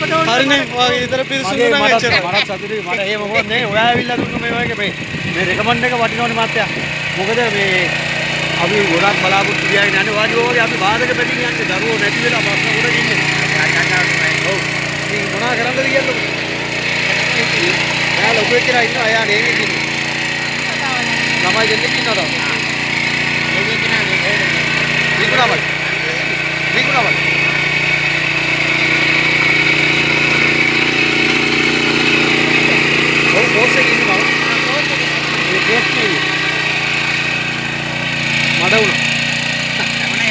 හරිනේ වාගේ විතර පිරිසුදු නම් එච්චරයි. මට සතුටුයි. මට එහෙම මොකද නේ ඔයා ඇවිල්ලා දුන්න මේ වගේ මේ රෙකමන්ඩ් එක වටිනවනේ මාත්‍යා. මොකද මේ අපි ගොඩක් බලාපොරොත්තු තියාගෙන යන්නේ වාගේ වගේ අපි බාධක පැතින් යන්නේ දරුවෝ නැති වෙලා ප්‍රශ්න උඩ ඉන්නේ. ඔව්. ඉතින් මොනවා කරන්නද කියන්නකො. නෑ ලොකු එක්කලා ඉන්නවා එයා නේමේ ඉන්නේ. ළමයි දෙන්නෙක් ඉන්නවා තව. විකුණාවල්. විකුණාවල්. ඔව් බෝස් එකේ ඉන්නවා. ඒ බෝස් නේ. මඩ වුණා. ඔන්න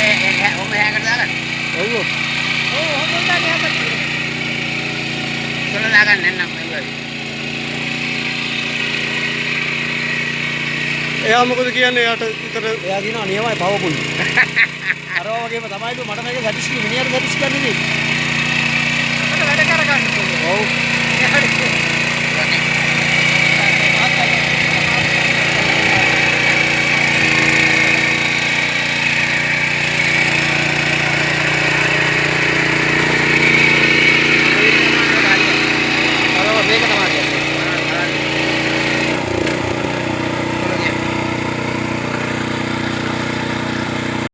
එහාකට දාගන්න. ඔව්. ඔව් හොඳට දාගන්න. සොල දාගන්න නැන්නම් මෙව්වා. එයා මොකද කියන්නේ යාට විතර එයා කියනවා නියමයි පවපුන්නේ. අරවා වගේම තමයි මට මේක සැටිස්ලු මිනිහට සැටිස් ගන්නේ නේ.